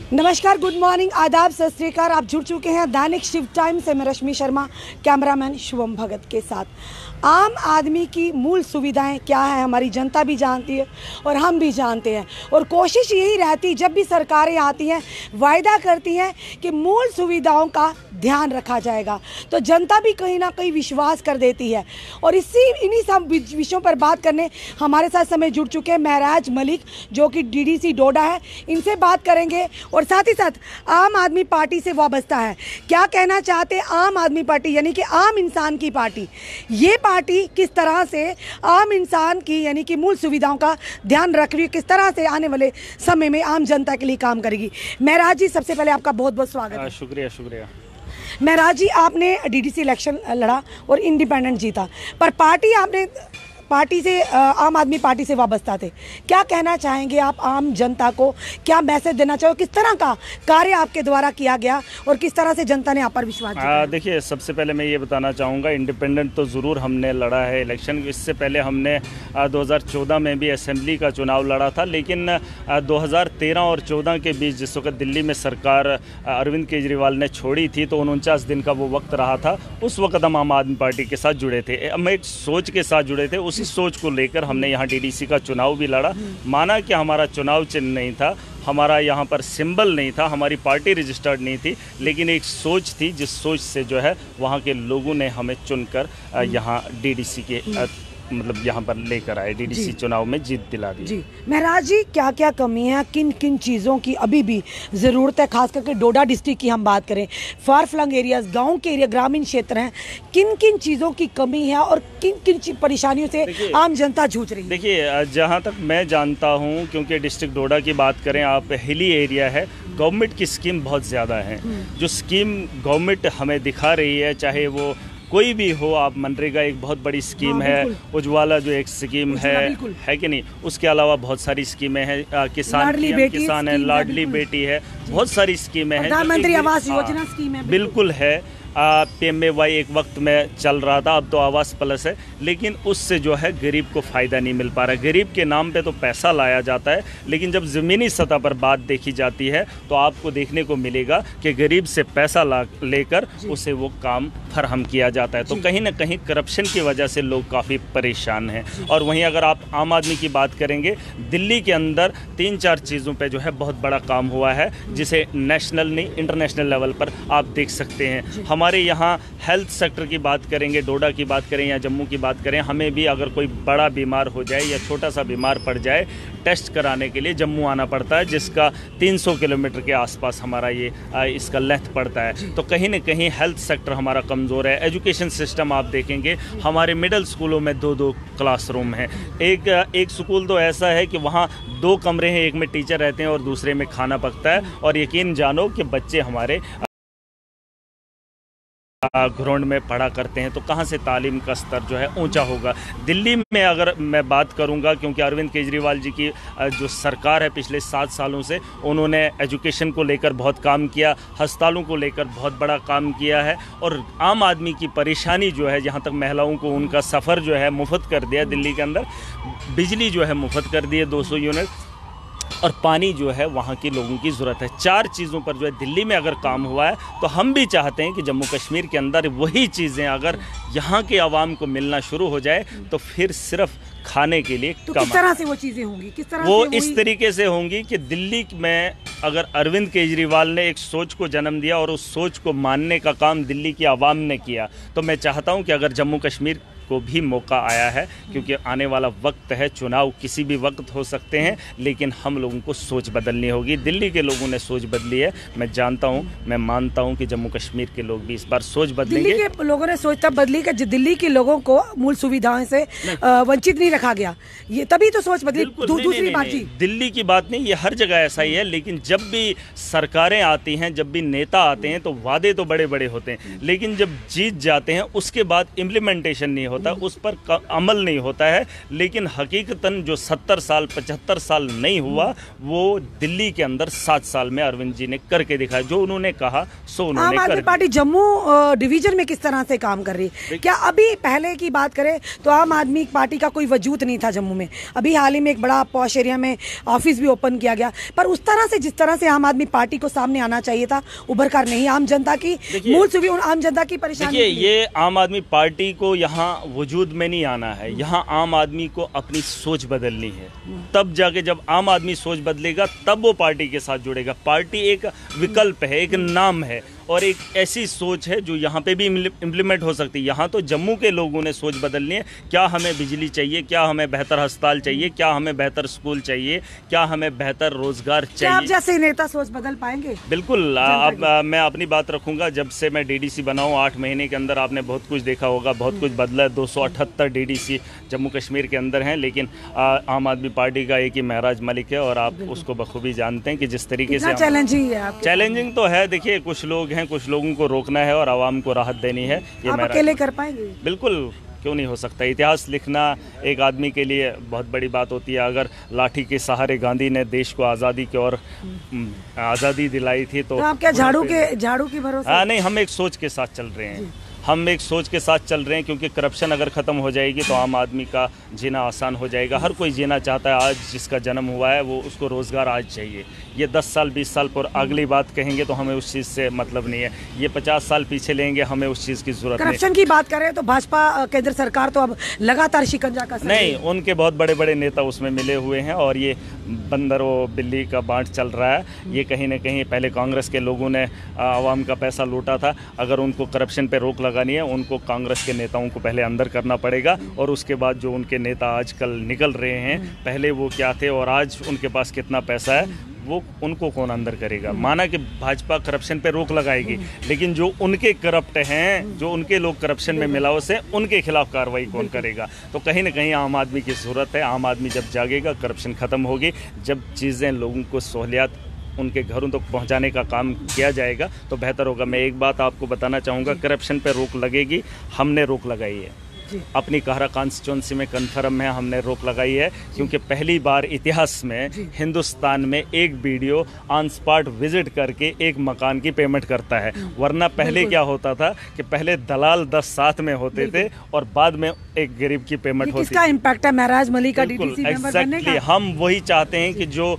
नमस्कार, good morning, आदाब, सत श्री अकाल। आप जुड़ चुके हैं दैनिक शिव टाइम से। मैं रश्मि शर्मा, कैमरामैन शुभम भगत के साथ। आम आदमी की मूल सुविधाएं क्या है हमारी जनता भी जानती है और हम भी जानते हैं, और कोशिश यही रहती जब भी सरकारें आती हैं, वायदा करती हैं कि मूल सुविधाओं का ध्यान रखा जाएगा, तो जनता भी कहीं ना कहीं विश्वास कर देती है। और इन्हीं सब विषयों पर बात करने हमारे साथ समय जुड़ चुके हैं महराज मलिक, जो कि डीडीसी डोडा है। इनसे बात करेंगे और साथ ही साथ आम आदमी पार्टी से वाबस्ता है। क्या कहना चाहते हैं आम आदमी पार्टी, यानी कि आम इंसान की पार्टी, ये पार्टी किस तरह से आम इंसान की यानी कि मूल सुविधाओं का ध्यान रख रही है, किस तरह से आने वाले समय में आम जनता के लिए काम करेगी। महराज जी, सबसे पहले आपका बहुत बहुत स्वागत है। शुक्रिया। महराज जी, आपने डीडीसी इलेक्शन लड़ा और इंडिपेंडेंट जीता, पर पार्टी से आम आदमी पार्टी से वाबस्ता थे। क्या कहना चाहेंगे आप आम जनता को, क्या मैसेज देना चाहोगे, किस तरह का कार्य आपके द्वारा किया गया और किस तरह से जनता ने आप पर विश्वास किया? देखिए, सबसे पहले मैं ये बताना चाहूँगा, इंडिपेंडेंट तो ज़रूर हमने लड़ा है इलेक्शन। इससे पहले हमने 2014 में भी असेंबली का चुनाव लड़ा था, लेकिन 2013 और 14 के बीच जिस वक्त दिल्ली में सरकार अरविंद केजरीवाल ने छोड़ी थी, तो 49 दिन का वो वक्त रहा था। उस वक्त हम आम आदमी पार्टी के साथ जुड़े थे, हम एक सोच के साथ जुड़े थे। उसी सोच को लेकर हमने यहाँ डीडीसी का चुनाव भी लड़ा। माना कि हमारा चुनाव चिन्ह नहीं था, हमारा यहाँ पर सिंबल नहीं था, हमारी पार्टी रजिस्टर्ड नहीं थी, लेकिन एक सोच थी, जिस सोच से जो है वहाँ के लोगों ने हमें चुनकर यहाँ डीडीसी के मतलब यहाँ पर लेकर आए, डीडीसी चुनाव में जीत दिला दी। जी महराज जी, क्या क्या कमी है, किन किन चीज़ों की अभी भी ज़रूरत है, खास करके डोडा डिस्ट्रिक्ट की हम बात करें, फार फ्लंग एरियाज, गांव के एरिया, ग्रामीण क्षेत्र हैं, किन किन चीज़ों की कमी है और किन किन परेशानियों से आम जनता जूझ रही है? देखिए, जहाँ तक मैं जानता हूँ, क्योंकि डिस्ट्रिक्ट डोडा की बात करें, आप हिली एरिया है, गवर्नमेंट की स्कीम बहुत ज़्यादा है। जो स्कीम गवर्नमेंट हमें दिखा रही है, चाहे वो कोई भी हो, आप मनरेगा एक बहुत बड़ी स्कीम है, उज्ज्वला जो एक स्कीम है कि नहीं, उसके अलावा बहुत सारी स्कीमें हैं, किसान है, लाडली बेटी है, बहुत सारी स्कीमें हैं, प्रधानमंत्री आवास योजना स्कीम है, बिल्कुल है। PMAY एक वक्त में चल रहा था, अब तो आवास प्लस है, लेकिन उससे जो है गरीब को फ़ायदा नहीं मिल पा रहा है। गरीब के नाम पे तो पैसा लाया जाता है, लेकिन जब ज़मीनी सतह पर बात देखी जाती है तो आपको देखने को मिलेगा कि गरीब से पैसा लेकर उसे वो काम फराहम किया जाता है। तो कहीं ना कहीं करप्शन की वजह से लोग काफ़ी परेशान हैं। और वहीं अगर आप आम आदमी की बात करेंगे, दिल्ली के अंदर 3-4 चीज़ों पर जो है बहुत बड़ा काम हुआ है, जिसे नेशनल नहीं इंटरनेशनल लेवल पर आप देख सकते हैं। हमारे यहाँ हेल्थ सेक्टर की बात करेंगे, डोडा की बात करें या जम्मू की बात करें, हमें भी अगर कोई बड़ा बीमार हो जाए या छोटा सा बीमार पड़ जाए, टेस्ट कराने के लिए जम्मू आना पड़ता है, जिसका 300 किलोमीटर के आसपास हमारा ये इसका लेंथ पड़ता है। तो कहीं ना कहीं हेल्थ सेक्टर हमारा कमज़ोर है। एजुकेशन सिस्टम आप देखेंगे, हमारे मिडिल स्कूलों में 2-2 क्लासरूम हैं। एक स्कूल तो ऐसा है कि वहाँ 2 कमरे हैं, एक में टीचर रहते हैं और दूसरे में खाना पकता है, और यकीन जानो कि बच्चे हमारे ग्राउंड में पढ़ा करते हैं, तो कहाँ से तालीम का स्तर जो है ऊंचा होगा। दिल्ली में अगर मैं बात करूंगा, क्योंकि अरविंद केजरीवाल जी की जो सरकार है पिछले 7 सालों से, उन्होंने एजुकेशन को लेकर बहुत काम किया, अस्पतालों को लेकर बहुत बड़ा काम किया है, और आम आदमी की परेशानी जो है, जहाँ तक महिलाओं को उनका सफ़र जो है मुफ्त कर दिया दिल्ली के अंदर, बिजली जो है मुफ्त कर दी है 200 यूनिट, और पानी जो है वहाँ के लोगों की ज़रूरत है। 4 चीज़ों पर जो है दिल्ली में अगर काम हुआ है, तो हम भी चाहते हैं कि जम्मू कश्मीर के अंदर वही चीज़ें अगर यहाँ के आवाम को मिलना शुरू हो जाए, तो फिर सिर्फ खाने के लिए तो किस तरह से वो चीज़ें होंगी, किस तरह वो से इस तरीके से होंगी कि दिल्ली में अगर अरविंद केजरीवाल ने एक सोच को जन्म दिया और उस सोच को मानने का काम दिल्ली की आवाम ने किया, तो मैं चाहता हूँ कि अगर जम्मू कश्मीर को भी मौका आया है, क्योंकि आने वाला वक्त है, चुनाव किसी भी वक्त हो सकते हैं, लेकिन हम लोगों को सोच बदलनी होगी। दिल्ली के लोगों ने सोच बदली है, मैं जानता हूं, मैं मानता हूं कि जम्मू कश्मीर के लोग भी इस बार सोच बदलेंगे। दिल्ली के लोगों ने सोच तब बदली कि दिल्ली के लोगों को मूल सुविधाओं से वंचित नहीं रखा गया, ये तभी तो सोच बदली। दूसरी बात जी, दिल्ली की बात नहीं, ये हर जगह ऐसा ही है, लेकिन जब भी सरकारें आती हैं, जब भी नेता आते हैं, तो वादे तो बड़े बड़े होते हैं, लेकिन जब जीत जाते हैं उसके बाद इम्प्लीमेंटेशन नहीं होता है, उस पर अमल नहीं होता है। लेकिन हकीकतन जो 70 साल 75 साल नहीं हुआ, वो दिल्ली के अंदर 7 साल में अरविंद जी ने करके दिखाया। जो उन्होंने कहा सो उन्होंने आम आदमी पार्टी जम्मू डिवीजन में किस तरह से काम कर रही है? क्या अभी पहले की बात करें तो आम आदमी पार्टी का कोई वजूद नहीं था जम्मू में। अभी हाल ही में एक बड़ा पॉश एरिया में ऑफिस भी ओपन किया गया, पर उस तरह से जिस तरह से आम आदमी पार्टी को सामने आना चाहिए था, उभर कर नहीं। आम जनता की मूल सुविधा, आम जनता की परेशानी। ये आम आदमी पार्टी को यहाँ वजूद में नहीं आना है, यहाँ आम आदमी को अपनी सोच बदलनी है। तब जाके जब आम आदमी सोच बदलेगा तब वो पार्टी के साथ जुड़ेगा। पार्टी एक विकल्प है, एक नाम है और एक ऐसी सोच है जो यहाँ पे भी इम्प्लीमेंट हो सकती है। यहाँ तो जम्मू के लोगों ने सोच बदलनी है। क्या हमें बिजली चाहिए, क्या हमें बेहतर अस्पताल चाहिए, क्या हमें बेहतर स्कूल चाहिए, क्या हमें बेहतर रोजगार चाहिए। आप जैसे नेता सोच बदल पाएंगे? बिल्कुल। अब मैं अपनी बात रखूंगा। जब से मैं डीडीसी बना हूँ 8 महीने के अंदर आपने बहुत कुछ देखा होगा, बहुत कुछ बदला है। 278 डीडीसी जम्मू कश्मीर के अंदर हैं, लेकिन आम आदमी पार्टी का एक ही महराज मलिक है और आप उसको बखूबी जानते हैं कि जिस तरीके से चैलेंजिंग तो है। देखिए, कुछ लोग हैं, कुछ लोगों को रोकना है और आवाम को राहत देनी है। ये आप अकेले कर पाएंगे? बिल्कुल, क्यों नहीं हो सकता। इतिहास लिखना एक आदमी के लिए बहुत बड़ी बात होती है। अगर लाठी के सहारे गांधी ने देश को आज़ादी की ओर आज़ादी दिलाई थी तो आप क्या झाड़ू की भरोसे? नहीं, हम एक सोच के साथ चल रहे हैं। हम एक सोच के साथ चल रहे हैं, क्योंकि करप्शन अगर ख़त्म हो जाएगी तो आम आदमी का जीना आसान हो जाएगा। हर कोई जीना चाहता है। आज जिसका जन्म हुआ है वो उसको रोज़गार आज चाहिए। ये 10 साल 20 साल पर अगली बात कहेंगे तो हमें उस चीज़ से मतलब नहीं है। ये 50 साल पीछे लेंगे, हमें उस चीज़ की ज़रूरत नहीं। करप्शन की बात करें तो भाजपा केंद्र सरकार तो अब लगातार शिकंजा कस रही है। नहीं, उनके बहुत बड़े बड़े नेता उसमें मिले हुए हैं और ये बंदर व बिल्ली का बांट चल रहा है। ये कहीं ना कहीं पहले कांग्रेस के लोगों ने आवाम का पैसा लूटा था। अगर उनको करप्शन पे रोक लगानी है, उनको कांग्रेस के नेताओं को पहले अंदर करना पड़ेगा और उसके बाद जो उनके नेता आजकल निकल रहे हैं, पहले वो क्या थे और आज उनके पास कितना पैसा है, वो उनको कौन अंदर करेगा। माना कि भाजपा करप्शन पे रोक लगाएगी, लेकिन जो उनके करप्ट हैं, जो उनके लोग करप्शन में मिलावट से, उनके खिलाफ कार्रवाई कौन करेगा। तो कहीं ना कहीं आम आदमी की ज़रूरत है। आम आदमी जब जागेगा, करप्शन ख़त्म होगी, जब चीज़ें लोगों को सहूलियत उनके घरों तक पहुंचाने का काम किया जाएगा तो बेहतर होगा। मैं एक बात आपको बताना चाहूँगा, करप्शन पे रोक लगेगी। हमने रोक लगाई है अपनी कहरा कॉन्स्टिट्यूंसी में, कन्फर्म है, हमने रोक लगाई है। क्योंकि पहली बार इतिहास में हिंदुस्तान में एक वीडियो ऑन स्पॉट विजिट करके एक मकान की पेमेंट करता है। वरना पहले क्या होता था कि पहले दलाल 10 साथ में होते थे और बाद में एक गरीब की पेमेंट होती थी। किसका इम्पैक्ट है महराज मलिक का डीडीसी मेंबर बनने का? हम वही चाहते हैं कि जो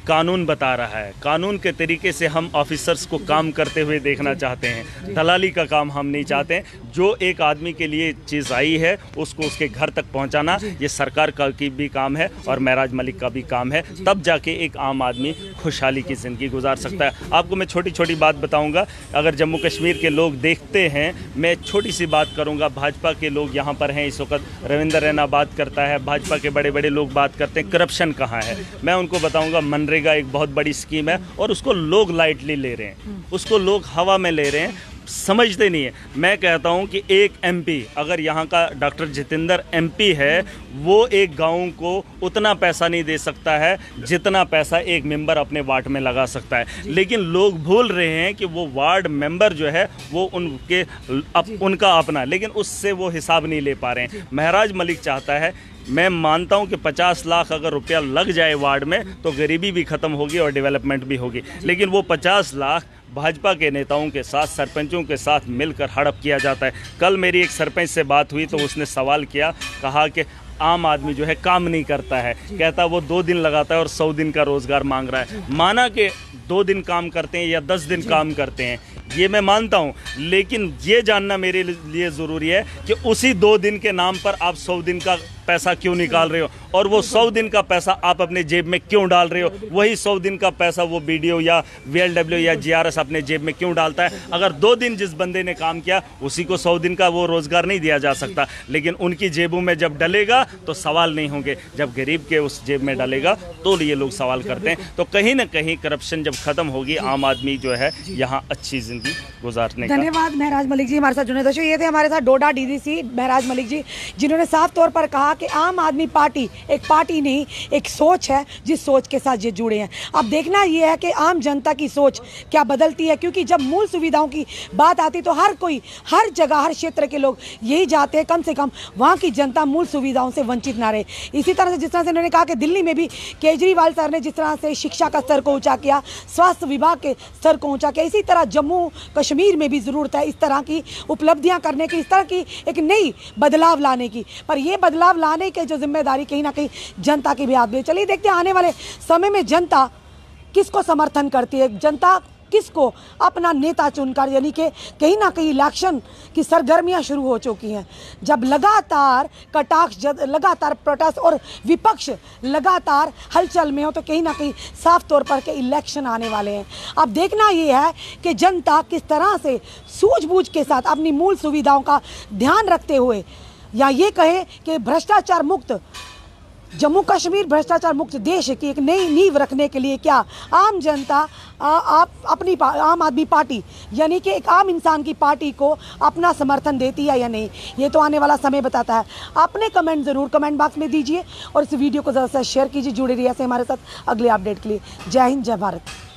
कानून बता रहा है, कानून के तरीके से हम ऑफिसर्स को काम करते हुए देखना चाहते हैं। दलाली का काम हम नहीं चाहते हैं। जो एक आदमी के लिए चीज़ आई है उसको उसके घर तक पहुंचाना, ये सरकार का की भी काम है और महराज मलिक का भी काम है। तब जाके एक आम आदमी खुशहाली की ज़िंदगी गुजार सकता है। आपको मैं छोटी छोटी बात बताऊंगा। अगर जम्मू कश्मीर के लोग देखते हैं, मैं छोटी सी बात करूंगा। भाजपा के लोग यहाँ पर हैं इस वक्त, रविंद्र रैना बात करता है, भाजपा के बड़े बड़े लोग बात करते हैं करप्शन कहाँ है। मैं उनको बताऊँगा, मनरेगा एक बहुत बड़ी स्कीम है और उसको लोग लाइटली ले रहे हैं, उसको लोग हवा में ले रहे हैं, समझते नहीं है। मैं कहता हूं कि एक एमपी, अगर यहाँ का डॉक्टर जितेंद्र एमपी है, वो एक गांव को उतना पैसा नहीं दे सकता है जितना पैसा एक मेंबर अपने वार्ड में लगा सकता है। लेकिन लोग भूल रहे हैं कि वो वार्ड मेंबर जो है वो उनका अपना, लेकिन उससे वो हिसाब नहीं ले पा रहे हैं। महराज मलिक चाहता है, मैं मानता हूं कि 50 लाख अगर रुपया लग जाए वार्ड में तो गरीबी भी ख़त्म होगी और डेवलपमेंट भी होगी। लेकिन वो 50 लाख भाजपा के नेताओं के साथ, सरपंचों के साथ मिलकर हड़प किया जाता है। कल मेरी एक सरपंच से बात हुई तो उसने सवाल किया, कहा कि आम आदमी जो है काम नहीं करता है, कहता वो 2 दिन लगाता है और 100 दिन का रोज़गार मांग रहा है। माना कि 2 दिन काम करते हैं या 10 दिन काम करते हैं, ये मैं मानता हूँ, लेकिन ये जानना मेरे लिए ज़रूरी है कि उसी 2 दिन के नाम पर आप 100 दिन का पैसा क्यों निकाल रहे हो और वो 100 दिन का पैसा आप अपने जेब में क्यों डाल रहे हो। वही 100 दिन का पैसा वो बीडीओ या वीएलडब्ल्यू या जीआरएस अपने जेब में क्यों डालता है। अगर 2 दिन जिस बंदे ने काम किया उसी को 100 दिन का वो रोज़गार नहीं दिया जा सकता। लेकिन उनकी जेबों में जब डलेगा तो सवाल नहीं होंगे, जब गरीब के उस जेब में डलेगा तो ये लोग सवाल करते हैं। तो कहीं ना कहीं करप्शन जब खत्म होगी, आम आदमी जो है यहाँ अच्छी जिंदगी गुजारने का। धन्यवाद महराज मलिक जी हमारे साथ जुड़े। दोस्तों, ये थे हमारे साथ डोडा डीडीसी महराज मलिक जी, जिन्होंने साफ तौर पर कहा कि आम आदमी पार्टी एक पार्टी नहीं, एक सोच है जिस सोच के साथ ये जुड़े हैं। अब देखना ये है कि आम जनता की सोच क्या बदलती है, क्योंकि जब मूल सुविधाओं की बात आती तो हर कोई, हर जगह, हर क्षेत्र के लोग यही चाहते हैं कम से कम वहाँ की जनता मूल सुविधाओं से वंचित ना रहे। इसी तरह से जिस तरह से उन्होंने कहा कि दिल्ली में भी केजरीवाल सर ने जिस तरह से शिक्षा का स्तर को ऊँचा किया, स्वास्थ्य विभाग के स्तर को ऊँचा किया, इसी तरह जम्मू कश्मीर में भी ज़रूरत है इस तरह की उपलब्धियाँ करने की, इस तरह की एक नई बदलाव लाने की। पर ये बदलाव लाने की जो जिम्मेदारी कहीं ना कहीं जनता की भी हाथ में। चलिए देखते हैं आने वाले समय में जनता किसको समर्थन करती है, जनता किसको अपना नेता चुनकर, यानी कि कहीं ना कहीं इलेक्शन की सरगर्मियां शुरू हो चुकी हैं। जब लगातार कटाक्ष, लगातार प्रोटेस्ट और विपक्ष लगातार हलचल में हो, तो कहीं ना कहीं साफ तौर पर के इलेक्शन आने वाले हैं। अब देखना ये है कि जनता किस तरह से सूझबूझ के साथ अपनी मूल सुविधाओं का ध्यान रखते हुए, या ये कहें कि भ्रष्टाचार मुक्त जम्मू कश्मीर, भ्रष्टाचार मुक्त देश की एक नई नींव रखने के लिए क्या आम जनता अपनी आम आदमी पार्टी, यानी कि एक आम इंसान की पार्टी को अपना समर्थन देती है या नहीं, ये तो आने वाला समय बताता है। अपने कमेंट ज़रूर कमेंट बॉक्स में दीजिए और इस वीडियो को ज़्यादा से शेयर कीजिए। जुड़े रहिए ऐसे हमारे साथ अगले अपडेट के लिए। जय हिंद, जय भारत।